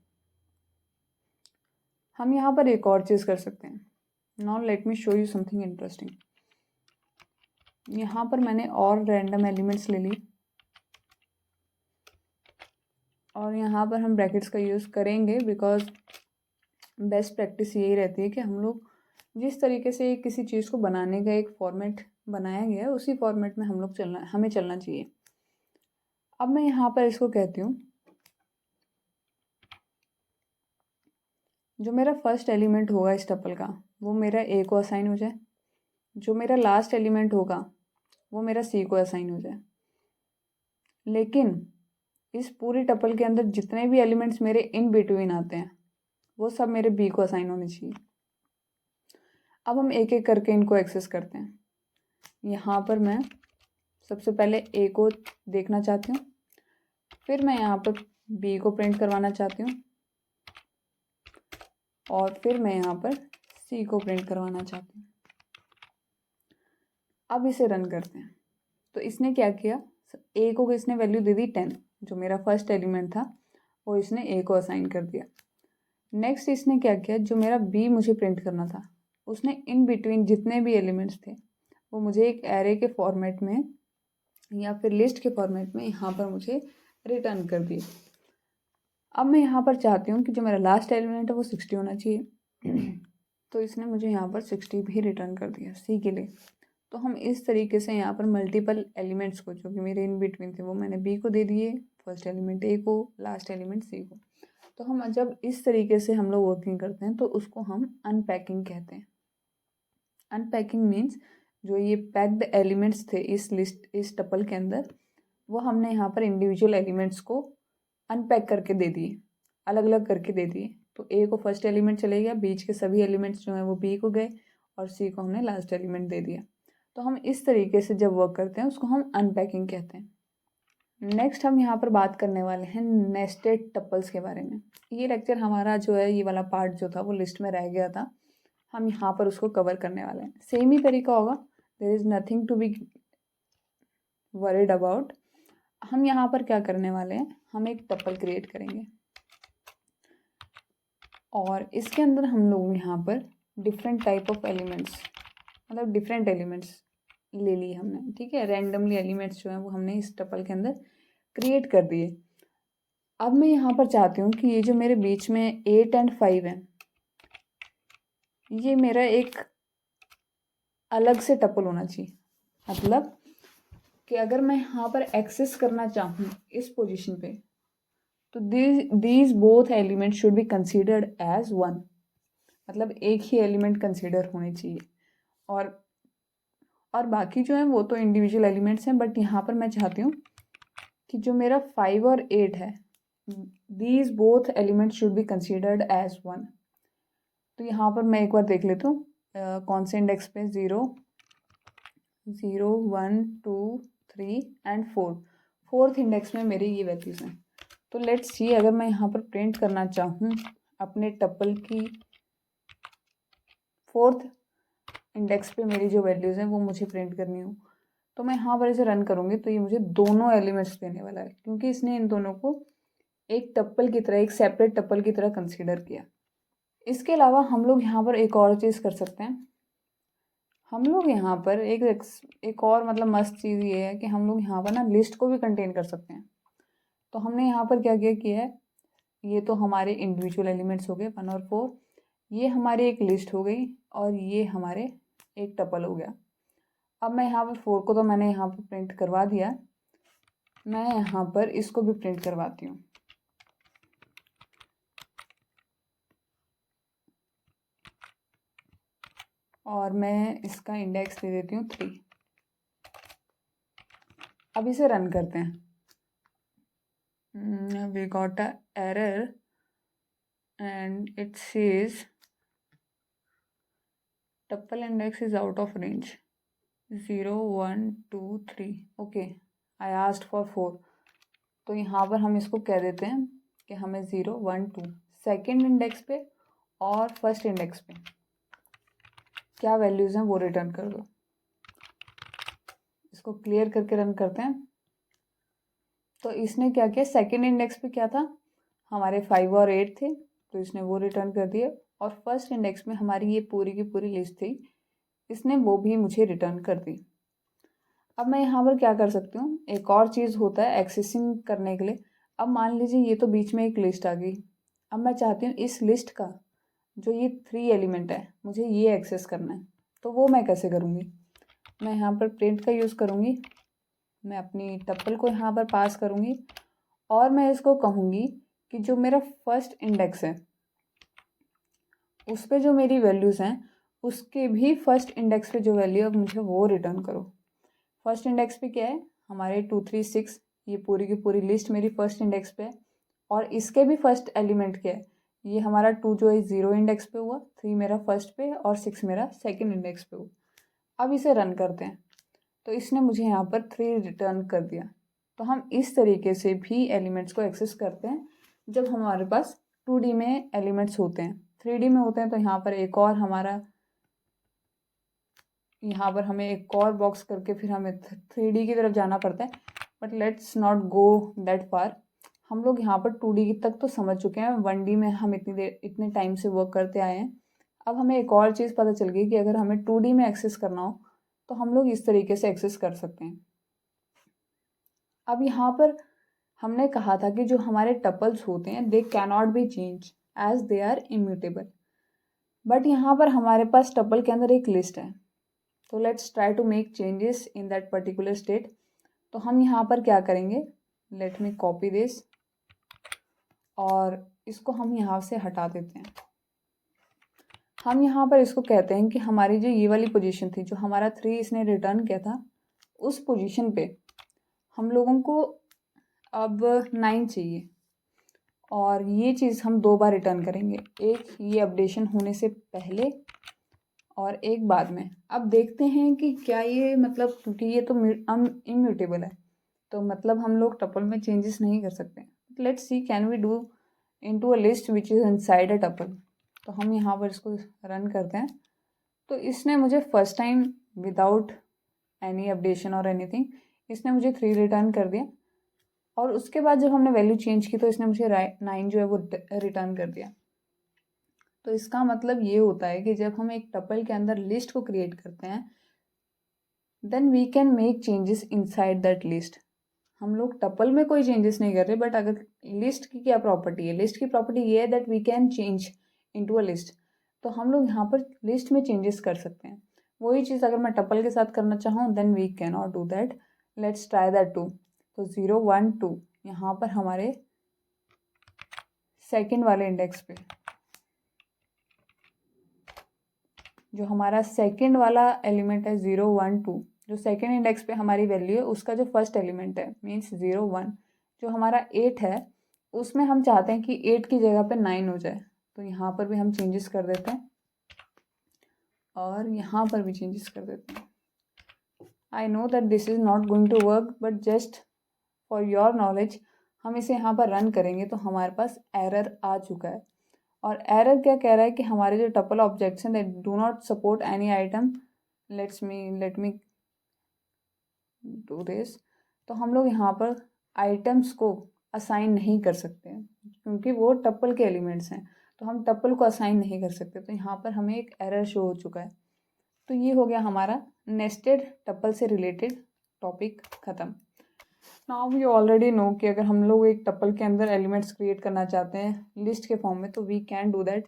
Speaker 1: हम यहाँ पर एक और चीज़ कर सकते हैं। Now let me show you something interesting. यहाँ पर मैंने और रैंडम एलिमेंट्स ले ली और यहाँ पर हम ब्रैकेट्स का यूज़ करेंगे बिकॉज बेस्ट प्रैक्टिस यही रहती है कि हम लोग जिस तरीके से किसी चीज़ को बनाने का एक फॉर्मेट बनाया गया है उसी फॉर्मेट में हमें चलना चाहिए। अब मैं यहाँ पर इसको कहती हूँ जो मेरा फर्स्ट एलिमेंट होगा इस टपल का वो मेरा ए को असाइन हो जाए, जो मेरा लास्ट एलिमेंट होगा वो मेरा सी को असाइन हो जाए। लेकिन इस पूरी टपल के अंदर जितने भी एलिमेंट्स मेरे इन बिटवीन आते हैं वो सब मेरे बी को असाइन होने चाहिए। अब हम एक एक करके इनको एक्सेस करते हैं। यहाँ पर मैं सबसे पहले ए को देखना चाहती हूँ, फिर मैं यहाँ पर बी को प्रिंट करवाना चाहती हूँ और फिर मैं यहाँ पर सी को प्रिंट करवाना चाहती हूँ। अब इसे रन करते हैं। तो इसने क्या किया, ए को इसने वैल्यू दे दी 10, जो मेरा फर्स्ट एलिमेंट था वो इसने ए को असाइन कर दिया। नेक्स्ट इसने क्या किया, जो मेरा बी मुझे प्रिंट करना था उसने इन बिटवीन जितने भी एलिमेंट्स थे वो मुझे एक एरे के फॉर्मेट में या फिर लिस्ट के फॉर्मेट में यहाँ पर मुझे रिटर्न कर दिए। अब मैं यहाँ पर चाहती हूँ कि जो मेरा लास्ट एलिमेंट है वो 60 होना चाहिए, तो इसने मुझे यहाँ पर 60 भी रिटर्न कर दिया सी के लिए। तो हम इस तरीके से यहाँ पर मल्टीपल एलिमेंट्स को जो कि मेरे इन बिटवीन थे वो मैंने बी को दे दिए, फर्स्ट एलिमेंट ए को, लास्ट एलिमेंट सी को। तो हम जब इस तरीके से हम लोग वर्किंग करते हैं तो उसको हम अनपैकिंग कहते हैं। अनपैकिंग मीन्स जो ये पैक्ड एलिमेंट्स थे इस टपल के अंदर वो हमने यहाँ पर इंडिविजुअल एलिमेंट्स को अनपैक करके दे दिए, अलग अलग करके दे दिए। तो ए को फर्स्ट एलिमेंट चले गया, बीच के सभी एलिमेंट्स जो हैं वो बी को गए और सी को हमने लास्ट एलिमेंट दे दिया। तो हम इस तरीके से जब वर्क करते हैं उसको हम अनपैकिंग कहते हैं। नेक्स्ट हम यहाँ पर बात करने वाले हैं नेस्टेड टपल्स के बारे में। ये लेक्चर हमारा जो है ये वाला पार्ट जो था वो लिस्ट में रह गया था, हम यहाँ पर उसको कवर करने वाले हैं। सेम ही तरीका होगा, there is nothing to be worried about. हम यहाँ पर क्या करने वाले हैं, हम एक टपल क्रिएट करेंगे और इसके अंदर हम लोग यहाँ पर डिफरेंट टाइप ऑफ एलिमेंट्स, मतलब डिफरेंट एलिमेंट्स ले लिए हमने, ठीक है। रैंडमली एलिमेंट्स जो हैं वो हमने इस टपल के अंदर क्रिएट कर दिए। अब मैं यहाँ पर चाहती हूँ कि ये जो मेरे बीच में 8 और 5 है ये मेरा एक अलग से टपल होना चाहिए। मतलब कि अगर मैं यहाँ पर एक्सेस करना चाहूँ इस पोजीशन पे तो these both element should be considered as one, मतलब एक ही एलिमेंट कंसीडर होने चाहिए। और बाकी जो हैं वो तो इंडिविजुअल एलिमेंट्स हैं, बट यहाँ पर मैं चाहती हूँ कि जो मेरा 5 और 8 है these both element should be considered as one. तो यहाँ पर मैं एक बार देख लेता हूँ कौन से इंडेक्स पे 0, 0, 1, 2, 3 एंड 4, फोर्थ इंडेक्स में मेरी ये वैल्यूज़ हैं। तो लेट्स सी, अगर मैं यहाँ पर प्रिंट करना चाहूँ अपने टपल की फोर्थ इंडेक्स पे मेरी जो वैल्यूज़ हैं वो मुझे प्रिंट करनी हो, तो मैं यहाँ पर इसे रन करूँगी तो ये मुझे दोनों एलिमेंट्स देने वाला है, क्योंकि इसने इन दोनों को एक टप्पल की तरह, एक सेपरेट टप्पल की तरह कंसीडर किया। इसके अलावा हम लोग यहाँ पर एक और चीज़ कर सकते हैं। हम लोग यहाँ पर एक और मतलब मस्त चीज़ ये है कि हम लोग यहाँ पर ना लिस्ट को भी कंटेन कर सकते हैं। तो हमने यहाँ पर क्या किया है, ये तो हमारे इंडिविजुअल एलिमेंट्स हो गए 1 और 4, ये हमारी एक लिस्ट हो गई और ये हमारे एक टपल हो गया। अब मैं यहाँ पर 4 को तो मैंने यहाँ पर प्रिंट करवा दिया, मैं यहाँ पर इसको भी प्रिंट करवाती हूँ। और मैं इसका इंडेक्स दे देती हूँ 3। अब इसे रन करते हैं। We got a error and it says tuple index is out of range 0 1 2 3 okay I asked for 4। तो यहाँ पर हम इसको कह देते हैं कि हमें 0 1 2 सेकेंड इंडेक्स पे और फर्स्ट इंडेक्स पे क्या वैल्यूज़ हैं वो रिटर्न कर दो। इसको क्लियर करके रन करते हैं। तो इसने क्या किया, सेकेंड इंडेक्स पे क्या था, हमारे 5 और 8 थे, तो इसने वो रिटर्न कर दिए। और फर्स्ट इंडेक्स में हमारी ये पूरी की पूरी लिस्ट थी, इसने वो भी मुझे रिटर्न कर दी। अब मैं यहाँ पर क्या कर सकती हूँ, एक और चीज़ होता है एक्सेसिंग करने के लिए। अब मान लीजिए ये तो बीच में एक लिस्ट आ गई, अब मैं चाहती हूँ इस लिस्ट का जो ये 3 एलिमेंट है मुझे ये एक्सेस करना है, तो वो मैं कैसे करूँगी। मैं यहाँ पर प्रिंट का यूज़ करूँगी, मैं अपनी टप्पल को यहाँ पर पास करूँगी और मैं इसको कहूँगी कि जो मेरा फर्स्ट इंडेक्स है उस पर जो मेरी वैल्यूज़ हैं उसके भी फर्स्ट इंडेक्स पे जो वैल्यू है मुझे वो रिटर्न करो। फर्स्ट इंडेक्स पे क्या है, हमारे 2 3 6, ये पूरी की पूरी लिस्ट मेरी फर्स्ट इंडेक्स पे है। और इसके भी फर्स्ट एलिमेंट क्या है, ये हमारा 2 जो है 0 इंडेक्स पे हुआ, 3 मेरा फर्स्ट पे और 6 मेरा सेकेंड इंडेक्स पे हुआ। अब इसे रन करते हैं तो इसने मुझे यहाँ पर 3 रिटर्न कर दिया। तो हम इस तरीके से भी एलिमेंट्स को एक्सेस करते हैं जब हमारे पास 2D में एलिमेंट्स होते हैं। 3D में होते हैं तो यहाँ पर एक और हमारा, यहाँ पर हमें एक और बॉक्स करके फिर हमें 3D की तरफ जाना पड़ता है। But let's not go that far. हम लोग यहाँ पर 2D तक तो समझ चुके हैं, 1D में हम इतने टाइम से वर्क करते आए हैं। अब हमें एक और चीज़ पता चल गई कि अगर हमें 2D में एक्सेस करना हो तो हम लोग इस तरीके से एक्सेस कर सकते हैं। अब यहाँ पर हमने कहा था कि जो हमारे टपल्स होते हैं they cannot be change as they are immutable. But यहाँ पर हमारे पास टपल के अंदर एक लिस्ट है, तो let's try to make changes in that particular state. तो हम यहाँ पर क्या करेंगे, लेट मी कॉपी दिस और इसको हम यहाँ से हटा देते हैं। हम यहाँ पर इसको कहते हैं कि हमारी जो ये वाली पोजीशन थी, जो हमारा 3 इसने रिटर्न किया था, उस पोजीशन पे हम लोगों को अब 9 चाहिए। और ये चीज़ हम 2 बार रिटर्न करेंगे, एक ये अपडेशन होने से पहले और एक बाद में। अब देखते हैं कि क्या ये मतलब, क्योंकि ये तो इम्यूटेबल है तो मतलब हम लोग टपल में चेंजेस नहीं कर सकते। Let's see can we do into a list which is inside a tuple. तो हम यहाँ पर इसको रन करते हैं तो इसने मुझे first time without any updation और एनीथिंग इसने मुझे 3 रिटर्न कर दिया। और उसके बाद जब हमने वैल्यू चेंज की तो इसने मुझे 9 जो है वो रिटर्न कर दिया। तो इसका मतलब ये होता है कि जब हम एक टपल के अंदर लिस्ट को क्रिएट करते हैं then we can make changes inside that list. हम लोग टपल में कोई चेंजेस नहीं कर रहे, बट अगर लिस्ट की क्या प्रॉपर्टी है, लिस्ट की प्रॉपर्टी ये है that we can change into a list. तो हम लोग यहाँ पर लिस्ट में चेंजेस कर सकते हैं। वही चीज़ अगर मैं टपल के साथ करना चाहूँ then we can not do that. Let's try that too. तो 0 1 2 यहाँ पर हमारे सेकेंड वाले इंडेक्स पे, जो हमारा सेकेंड वाला एलिमेंट है 0 1 2, जो सेकेंड इंडेक्स पे हमारी वैल्यू है उसका जो फर्स्ट एलिमेंट है मीन्स 0 1, जो हमारा 8 है उसमें हम चाहते हैं कि 8 की जगह पे 9 हो जाए। तो यहाँ पर भी हम चेंजेस कर देते हैं और यहाँ पर भी चेंजेस कर देते हैं। I know that this is not going to work, but just for your knowledge हम इसे यहाँ पर रन करेंगे तो हमारे पास एरर आ चुका है। और एरर क्या कह रहा है कि हमारे जो टपल ऑब्जेक्ट्स हैं that do not support any item. Let me do this. तो हम लोग यहाँ पर आइटम्स को असाइन नहीं कर सकते हैं क्योंकि वो टपल के एलिमेंट्स हैं, तो हम टपल को असाइन नहीं कर सकते। तो यहाँ पर हमें एक एरर शो हो चुका है। तो ये हो गया हमारा नेस्टेड टपल से रिलेटेड टॉपिक ख़त्म। नाउ वी ऑलरेडी नो कि अगर हम लोग एक टपल के अंदर एलिमेंट्स क्रिएट करना चाहते हैं लिस्ट के फॉर्म में तो we can do that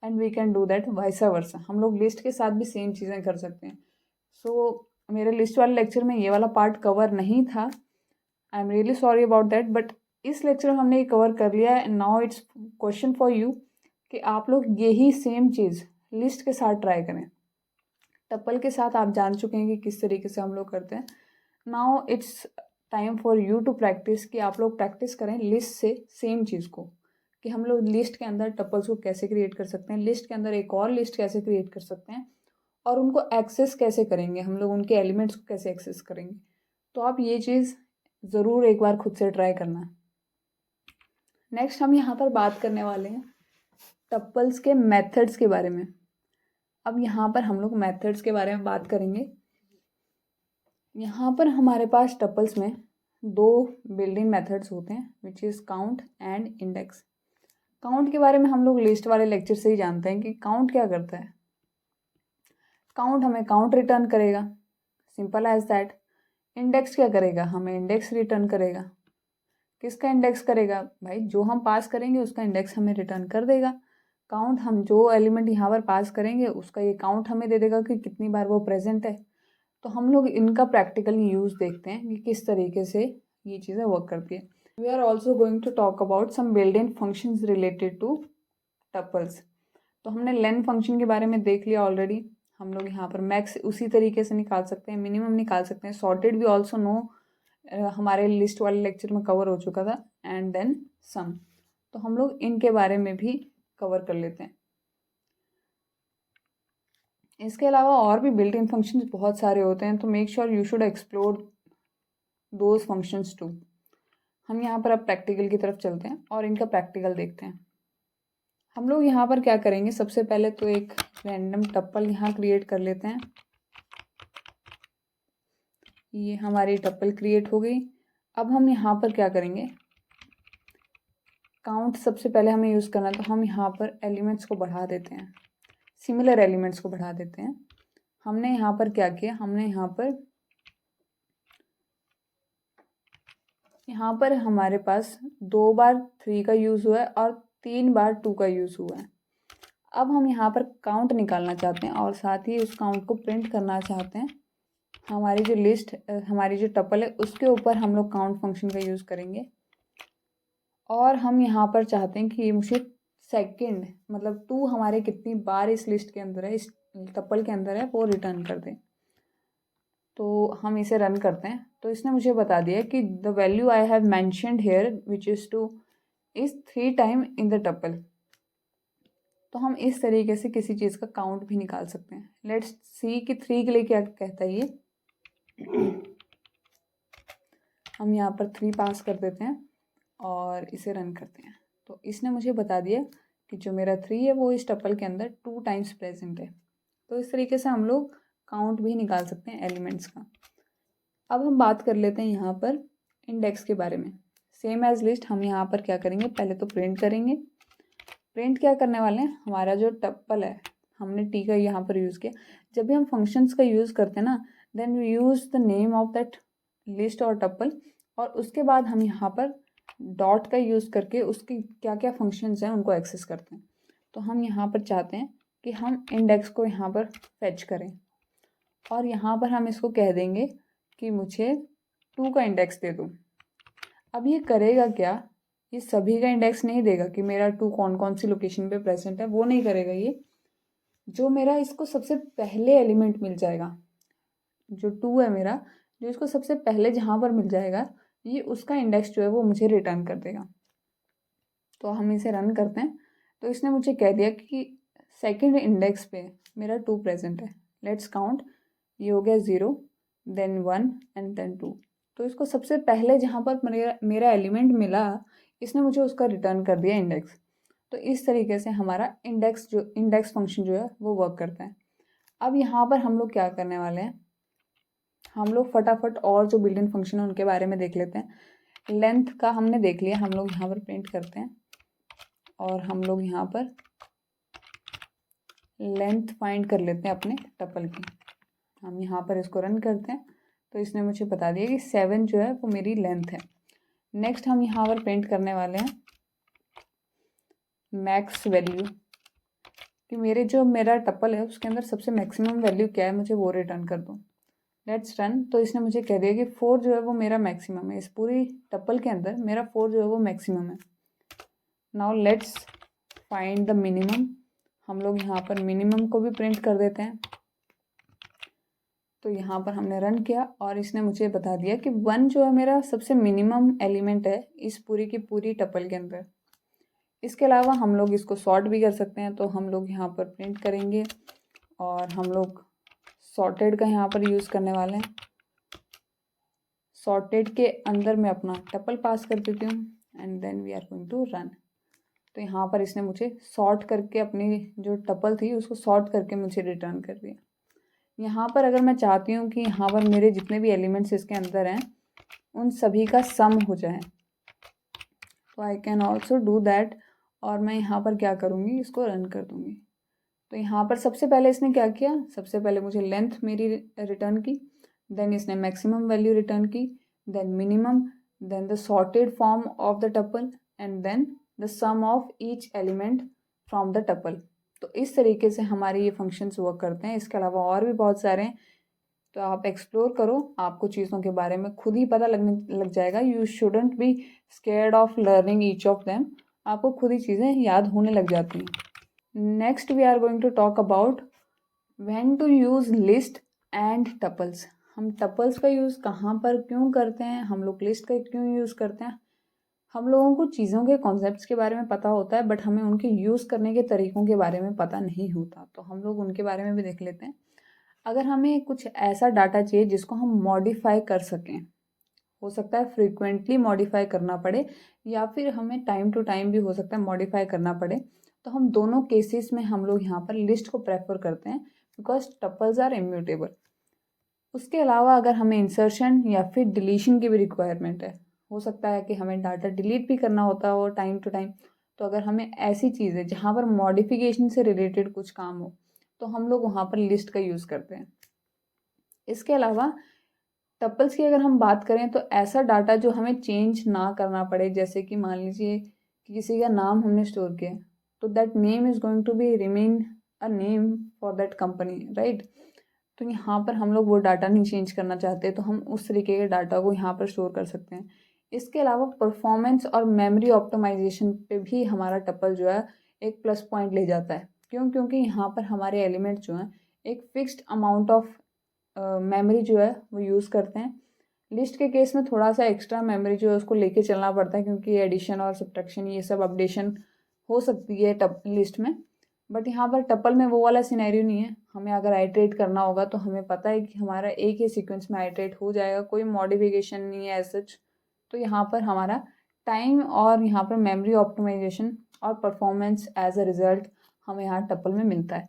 Speaker 1: and we can do that vice versa लोग लिस्ट के साथ भी सेम चीज़ें कर सकते हैं। सो मेरे लिस्ट वाले लेक्चर में ये वाला पार्ट कवर नहीं था, I am really sorry about that, but इस लेक्चर में हमने ये कवर कर लिया है। And now it's question for you कि आप लोग यही सेम चीज़ लिस्ट के साथ ट्राई करें। टप्पल के साथ आप जान चुके हैं कि किस तरीके से हम लोग करते हैं। Now it's time for you to practice, कि आप लोग प्रैक्टिस करें लिस्ट से सेम चीज़ को, कि हम लोग लिस्ट के अंदर टप्पल्स को कैसे क्रिएट कर सकते हैं, लिस्ट के अंदर एक और लिस्ट कैसे क्रिएट कर सकते हैं, और उनको एक्सेस कैसे करेंगे, हम लोग उनके एलिमेंट्स को कैसे एक्सेस करेंगे। तो आप ये चीज़ ज़रूर एक बार खुद से ट्राई करना। नेक्स्ट हम यहाँ पर बात करने वाले हैं टप्पल्स के मेथड्स के बारे में। अब यहाँ पर हम लोग मेथड्स के बारे में बात करेंगे। यहाँ पर हमारे पास टप्पल्स में दो बिल्डिंग मेथड्स होते हैं, which is count and index. Count के बारे में हम लोग लिस्ट वाले लेक्चर से ही जानते हैं कि काउंट क्या करता है। काउंट हमें काउंट रिटर्न करेगा, सिंपल एज दैट। इंडेक्स क्या करेगा, हमें इंडेक्स रिटर्न करेगा। किसका इंडेक्स करेगा भाई, जो हम पास करेंगे उसका इंडेक्स हमें रिटर्न कर देगा। काउंट हम जो एलिमेंट यहाँ पर पास करेंगे उसका ये काउंट हमें दे देगा कि कितनी बार वो प्रेजेंट है। तो हम लोग इनका प्रैक्टिकली यूज़ देखते हैं कि किस तरीके से ये चीज़ें वर्क करती है। We are also going to talk about some built in functions related to tuples. तो हमने लेन फंक्शन के बारे में देख लिया ऑलरेडी। हम लोग यहाँ पर मैक्स उसी तरीके से निकाल सकते हैं, मिनिमम निकाल सकते हैं। सॉर्टेड भी ऑल्सो नो हमारे लिस्ट वाले लेक्चर में कवर हो चुका था। एंड देन सम, तो हम लोग इनके बारे में भी कवर कर लेते हैं। इसके अलावा और भी बिल्ट इन फंक्शंस बहुत सारे होते हैं, तो make sure you should explore those functions too. हम यहाँ पर अब प्रैक्टिकल की तरफ चलते हैं और इनका प्रैक्टिकल देखते हैं। हम लोग यहाँ पर क्या करेंगे, सबसे पहले तो एक रैंडम टप्पल यहाँ क्रिएट कर लेते हैं। ये हमारी टप्पल क्रिएट हो गई। अब हम यहाँ पर क्या करेंगे, काउंट सबसे पहले हमें यूज़ करना है, तो हम यहाँ पर एलिमेंट्स को बढ़ा देते हैं, सिमिलर एलिमेंट्स को बढ़ा देते हैं। हमने यहाँ पर क्या किया, हमने यहाँ पर हमारे पास 2 बार 3 का यूज़ हुआ है और 3 बार 2 का यूज़ हुआ है। अब हम यहाँ पर काउंट निकालना चाहते हैं और साथ ही उस काउंट को प्रिंट करना चाहते हैं। हमारी जो लिस्ट, हमारी जो टप्पल है उसके ऊपर हम लोग काउंट फंक्शन का यूज़ करेंगे। और हम यहाँ पर चाहते हैं कि मुझे सेकंड, मतलब 2 हमारे कितनी बार इस लिस्ट के अंदर है, इस टप्पल के अंदर है, वो रिटर्न कर दें। तो हम इसे रन करते हैं। तो इसने मुझे बता दिया कि the value I have mentioned here which is two is 3 time in the tuple. तो हम इस तरीके से किसी चीज़ का काउंट भी निकाल सकते हैं। लेट्स सी कि 3 के लिए क्या कहता है ये। हम यहाँ पर 3 पास कर देते हैं और इसे रन करते हैं। तो इसने मुझे बता दिया कि जो मेरा 3 है वो इस टप्पल के अंदर 2 टाइम्स प्रेजेंट है। तो इस तरीके से हम लोग काउंट भी निकाल सकते हैं एलिमेंट्स का। अब हम बात कर लेते हैं यहाँ पर इंडेक्स के बारे में। सेम एज लिस्ट हम यहाँ पर क्या करेंगे, पहले तो प्रिंट करेंगे। प्रिंट क्या करने वाले हैं, हमारा जो टप्पल है, हमने टी का यहाँ पर यूज़ किया। जब भी हम फंक्शंस का यूज़ करते हैं ना, then we use the name of that list और टप्पल, और उसके बाद हम यहाँ पर डॉट का यूज़ करके उसकी क्या क्या फंक्शंस हैं उनको एक्सेस करते हैं। तो हम यहाँ पर चाहते हैं कि हम इंडेक्स को यहाँ पर फेच करें और यहाँ पर हम इसको कह देंगे कि मुझे 2 का इंडेक्स दे दो। अब ये करेगा क्या, ये सभी का इंडेक्स नहीं देगा कि मेरा 2 कौन कौन सी लोकेशन पे प्रेजेंट है, वो नहीं करेगा। ये जो मेरा इसको सबसे पहले एलिमेंट मिल जाएगा, जो 2 है मेरा, जो इसको सबसे पहले जहाँ पर मिल जाएगा, ये उसका इंडेक्स जो है वो मुझे रिटर्न कर देगा। तो हम इसे रन करते हैं। तो इसने मुझे कह दिया कि सेकंड इंडेक्स पे मेरा 2 प्रेजेंट है। लेट्स काउंट, ये हो गया 0, देन 1 एंड देन 2। तो इसको सबसे पहले जहाँ पर मेरा एलिमेंट मिला, इसने मुझे उसका रिटर्न कर दिया इंडेक्स। तो इस तरीके से हमारा इंडेक्स फंक्शन जो है वो वर्क करता है। अब यहाँ पर हम लोग क्या करने वाले हैं, हम लोग फटाफट और जो बिल्ट इन फंक्शन है उनके बारे में देख लेते हैं। लेंथ का हमने देख लिया, हम लोग यहाँ पर प्रिंट करते हैं और हम लोग यहाँ पर लेंथ फाइंड कर लेते हैं अपने टप्पल की। हम यहाँ पर इसको रन करते हैं। तो इसने मुझे बता दिया कि 7 जो है वो मेरी लेंथ है। नेक्स्ट हम यहाँ पर प्रिंट करने वाले हैं मैक्स वैल्यू, कि मेरा टप्पल है उसके अंदर सबसे मैक्सिमम वैल्यू क्या है, मुझे वो रिटर्न कर दो। Let's run. तो इसने मुझे कह दिया कि 4 जो है वो मेरा मैक्सिमम है, इस पूरी टप्पल के अंदर मेरा 4 जो है वो मैक्सिमम है। Now let's find the minimum. हम लोग यहाँ पर मिनिमम को भी प्रिंट कर देते हैं। तो यहाँ पर हमने रन किया और इसने मुझे बता दिया कि 1 जो है मेरा सबसे मिनिमम एलिमेंट है इस पूरी की पूरी टपल के अंदर। इसके अलावा हम लोग इसको सॉर्ट भी कर सकते हैं, तो हम लोग यहाँ पर प्रिंट करेंगे और हम लोग सॉर्टेड का यहाँ पर यूज़ करने वाले हैं। सॉर्टेड के अंदर मैं अपना टपल पास कर देती हूँ and then we are going to run. तो यहाँ पर इसने मुझे सॉर्ट करके अपनी जो टपल थी उसको सॉर्ट करके मुझे रिटर्न कर दिया। यहाँ पर अगर मैं चाहती हूँ कि यहाँ पर मेरे जितने भी एलिमेंट्स इसके अंदर हैं उन सभी का सम हो जाए, तो I can also do that. और मैं यहाँ पर क्या करूँगी, इसको रन कर दूँगी। तो यहाँ पर सबसे पहले इसने क्या किया, सबसे पहले मुझे लेंथ मेरी रिटर्न की, देन इसने मैक्सिमम वैल्यू रिटर्न की, then minimum, then the sorted form of the tuple and then the sum of each element from the tuple. तो इस तरीके से हमारे ये फंक्शंस वर्क करते हैं। इसके अलावा और भी बहुत सारे हैं, तो आप एक्सप्लोर करो, आपको चीज़ों के बारे में खुद ही पता लगने लग जाएगा। You shouldn't be scared of learning each of them, आपको खुद ही चीज़ें याद होने लग जाती हैं। Next we are going to talk about when to use list and tuples. हम टपल्स का यूज़ कहाँ पर क्यों करते हैं, हम लोग लिस्ट का क्यों यूज़ करते हैं। हम लोगों को चीज़ों के कॉन्सेप्ट्स के बारे में पता होता है, बट हमें उनके यूज़ करने के तरीक़ों के बारे में पता नहीं होता, तो हम लोग उनके बारे में भी देख लेते हैं। अगर हमें कुछ ऐसा डाटा चाहिए जिसको हम मॉडिफाई कर सकें, हो सकता है फ्रीक्वेंटली मॉडिफाई करना पड़े या फिर हमें टाइम टू टाइम भी हो सकता है मॉडिफाई करना पड़े, तो हम दोनों केसेस में हम लोग यहाँ पर लिस्ट को प्रेफर करते हैं बिकॉज टपल्स आर इम्यूटेबल। उसके अलावा अगर हमें इंसर्शन या फिर डिलीशन की भी रिक्वायरमेंट है, हो सकता है कि हमें डाटा डिलीट भी करना होता हो टाइम टू टाइम, तो अगर हमें ऐसी चीज़ें जहाँ पर मॉडिफिकेशन से रिलेटेड कुछ काम हो तो हम लोग वहाँ पर लिस्ट का यूज़ करते हैं। इसके अलावा टपल्स की अगर हम बात करें तो ऐसा डाटा जो हमें चेंज ना करना पड़े, जैसे कि मान लीजिए कि किसी का नाम हमने स्टोर किया तो that name is going to be remain a name for that company, right. तो यहाँ पर हम लोग वो डाटा नहीं चेंज करना चाहते, तो हम उस तरीके के डाटा को यहाँ पर स्टोर कर सकते हैं। इसके अलावा परफॉर्मेंस और मेमोरी ऑप्टिमाइजेशन पे भी हमारा टपल जो है एक प्लस पॉइंट ले जाता है। क्यों, क्योंकि यहाँ पर हमारे एलिमेंट जो हैं एक फिक्स्ड अमाउंट ऑफ मेमोरी जो है वो यूज़ करते हैं। लिस्ट के केस में थोड़ा सा एक्स्ट्रा मेमोरी जो है उसको लेके चलना पड़ता है, क्योंकि एडिशन और सब्ट्रैक्शन ये सब अपडेशन हो सकती है लिस्ट में। बट यहाँ पर टपल में वो वाला सिनेरियो नहीं है। हमें अगर आइट्रेट करना होगा तो हमें पता है कि हमारा एक ही सीक्वेंस में आइट्रेट हो जाएगा, कोई मॉडिफिकेशन नहीं है एज सच। तो यहाँ पर हमारा टाइम और यहाँ पर मेमोरी ऑप्टिमाइजेशन और परफॉर्मेंस एज अ रिज़ल्ट हमें यहाँ टपल में मिलता है।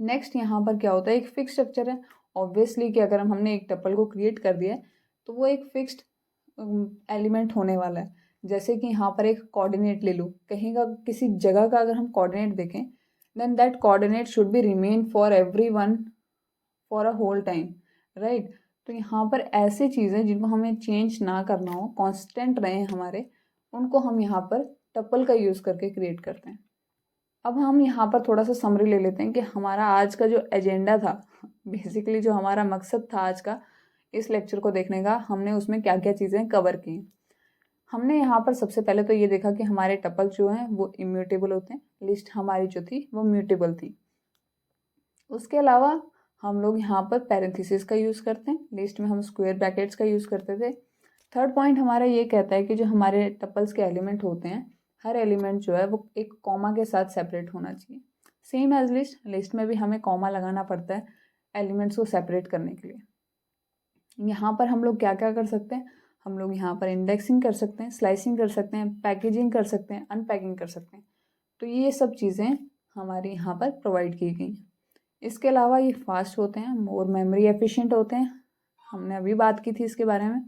Speaker 1: नेक्स्ट यहाँ पर क्या होता है, एक फिक्स स्ट्रक्चर है ऑब्वियसली कि अगर हमने एक टपल को क्रिएट कर दिया है तो वो एक फिक्स्ड एलिमेंट होने वाला है। जैसे कि यहाँ पर एक कोऑर्डिनेट ले लो, कहीं का किसी जगह का अगर हम कोऑर्डिनेट देखें then that coordinate should be remain for everyone for a whole time, right. तो यहाँ पर ऐसे चीज़ें जिनको हमें चेंज ना करना हो, कांस्टेंट रहे हमारे, उनको हम यहाँ पर टपल का यूज़ करके क्रिएट करते हैं। अब हम यहाँ पर थोड़ा सा समरी ले लेते हैं कि हमारा आज का जो एजेंडा था, बेसिकली जो हमारा मकसद था आज का इस लेक्चर को देखने का, हमने उसमें क्या क्या चीज़ें कवर की। हमने यहाँ पर सबसे पहले तो ये देखा कि हमारे टपल जो हैं वो इम्यूटेबल होते हैं, लिस्ट हमारी जो थी वो म्यूटेबल थी। उसके अलावा हम लोग यहाँ पर पैरेंथेसिस का यूज़ करते हैं, लिस्ट में हम स्क्वायर ब्रैकेट्स का यूज़ करते थे। थर्ड पॉइंट हमारा ये कहता है कि जो हमारे टपल्स के एलिमेंट होते हैं, हर एलिमेंट जो है वो एक कॉमा के साथ सेपरेट होना चाहिए। सेम एज लिस्ट, लिस्ट में भी हमें कॉमा लगाना पड़ता है एलिमेंट्स को सेपरेट करने के लिए। यहाँ पर हम लोग क्या क्या कर सकते हैं, हम लोग यहाँ पर इंडेक्सिंग कर सकते हैं, स्लाइसिंग कर सकते हैं, पैकेजिंग कर सकते हैं, अनपैकिंग कर सकते हैं। तो ये सब चीज़ें हमारी यहाँ पर प्रोवाइड की गई हैं। इसके अलावा ये फास्ट होते हैं, मोर मेमोरी एफिशिएंट होते हैं, हमने अभी बात की थी इसके बारे में।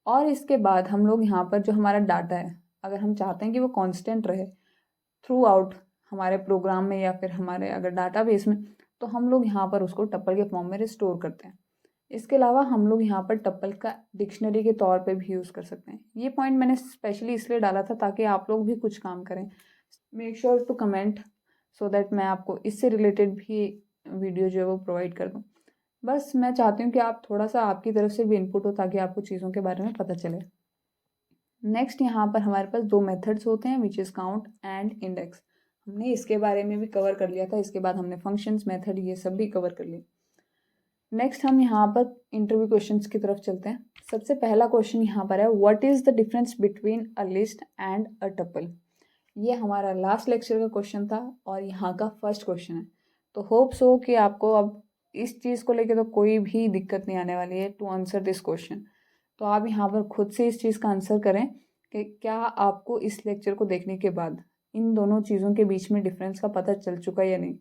Speaker 1: और इसके बाद हम लोग यहाँ पर जो हमारा डाटा है, अगर हम चाहते हैं कि वो कांस्टेंट रहे थ्रू आउट हमारे प्रोग्राम में या फिर हमारे अगर डाटाबेस में, तो हम लोग यहाँ पर उसको टपल के फॉर्म में स्टोर करते हैं। इसके अलावा हम लोग यहाँ पर टपल का डिक्शनरी के तौर पे भी यूज़ कर सकते हैं। ये पॉइंट मैंने स्पेशली इसलिए डाला था ताकि आप लोग भी कुछ काम करें। Make sure to comment so that मैं आपको इससे रिलेटेड भी वीडियो जो है वो प्रोवाइड कर दूँ। बस मैं चाहती हूँ कि आप थोड़ा सा आपकी तरफ से भी इनपुट हो ताकि आपको चीज़ों के बारे में पता चले। नेक्स्ट यहाँ पर हमारे पास दो मेथड्स होते हैं, which is count and index. हमने इसके बारे में भी कवर कर लिया था, इसके बाद हमने फंक्शंस, मेथड ये सब भी कवर कर लिए। नेक्स्ट हम यहाँ पर इंटरव्यू क्वेश्चंस की तरफ चलते हैं। सबसे पहला क्वेश्चन यहाँ पर है, what is the difference between a list and a tuple. ये हमारा लास्ट लेक्चर का क्वेश्चन था और यहाँ का फर्स्ट क्वेश्चन है। तो होप सो कि आपको अब इस चीज़ को लेके तो कोई भी दिक्कत नहीं आने वाली है टू आंसर दिस क्वेश्चन। तो आप यहाँ पर खुद से इस चीज़ का आंसर करें कि क्या आपको इस लेक्चर को देखने के बाद इन दोनों चीज़ों के बीच में डिफरेंस का पता चल चुका है या नहीं।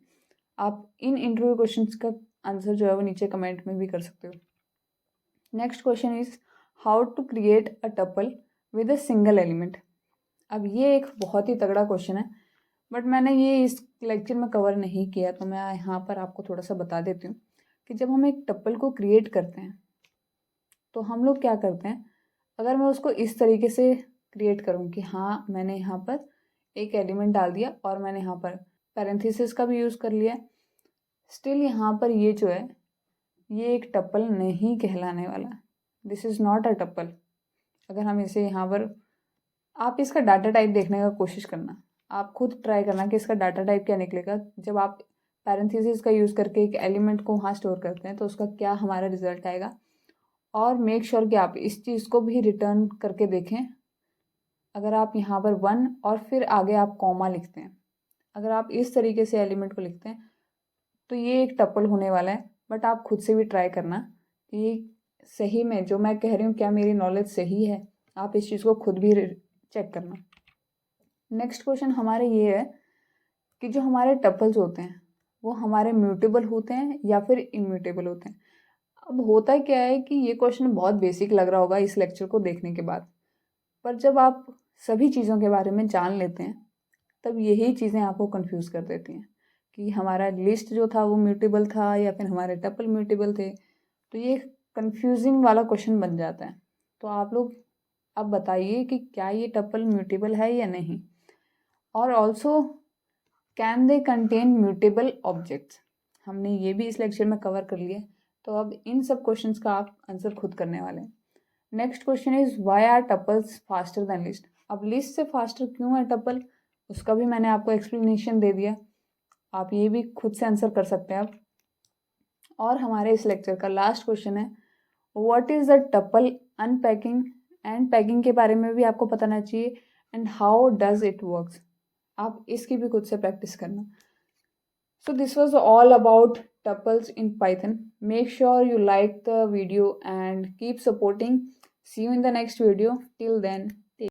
Speaker 1: आप इन इंटरव्यू क्वेश्चंस का आंसर जो है वो नीचे कमेंट में भी कर सकते हो। Next question is how to create a tuple with a single element. अब ये एक बहुत ही तगड़ा क्वेश्चन है, बट मैंने ये इस लेक्चर में कवर नहीं किया, तो मैं यहाँ पर आपको थोड़ा सा बता देती हूँ कि जब हम एक टपल को क्रिएट करते हैं तो हम लोग क्या करते हैं। अगर मैं उसको इस तरीके से क्रिएट करूँ कि हाँ मैंने यहाँ पर एक एलिमेंट डाल दिया और मैंने यहाँ पर पैरेंथेसिस का भी यूज़ कर लिया, स्टिल यहाँ पर ये जो है ये एक टपल नहीं कहलाने वाला। This is not a tuple. अगर हम इसे यहाँ पर, आप इसका डाटा टाइप देखने का कोशिश करना, आप खुद ट्राई करना कि इसका डाटा टाइप क्या निकलेगा जब आप पैरेंथेसिस का यूज़ करके एक एलिमेंट को वहाँ स्टोर करते हैं, तो उसका क्या हमारा रिजल्ट आएगा। और मेक श्योर कि आप इस चीज़ को भी रिटर्न करके देखें। अगर आप यहाँ पर 1 और फिर आगे आप कॉमा लिखते हैं, अगर आप इस तरीके से एलिमेंट को लिखते हैं तो ये एक टपल होने वाला है। बट आप खुद से भी ट्राई करना कि ये सही में जो मैं कह रही हूँ क्या मेरी नॉलेज सही है। आप इस चीज़ को खुद भी चेक करना। नेक्स्ट क्वेश्चन हमारे ये है कि जो हमारे टपल्स होते हैं वो हमारे म्यूटेबल होते हैं या फिर इम्यूटेबल होते हैं। अब होता क्या है कि ये क्वेश्चन बहुत बेसिक लग रहा होगा इस लेक्चर को देखने के बाद, पर जब आप सभी चीज़ों के बारे में जान लेते हैं तब यही चीज़ें आपको कंफ्यूज कर देती हैं कि हमारा लिस्ट जो था वो म्यूटेबल था या फिर हमारे टपल म्यूटेबल थे। तो ये कंफ्यूजिंग वाला क्वेश्चन बन जाता है। तो आप लोग अब बताइए कि क्या ये टपल म्यूटेबल है या नहीं, और also can they contain mutable objects. हमने ये भी इस लेक्चर में कवर कर लिया। तो अब इन सब क्वेश्चंस का आप आंसर खुद करने वाले हैं। Next question is why are tuples faster than list. अब लिस्ट से फास्टर क्यों है टपल, उसका भी मैंने आपको एक्सप्लेनेशन दे दिया। आप ये भी खुद से आंसर कर सकते हैं आप। और हमारे इस लेक्चर का लास्ट क्वेश्चन है what is the tuple unpacking and packing के बारे में भी आपको पता होना चाहिए and how does it works. आप इसकी भी खुद से प्रैक्टिस करना। So this was all about tuples in Python. Make sure you like the video and keep supporting. See you in the next video. Till then.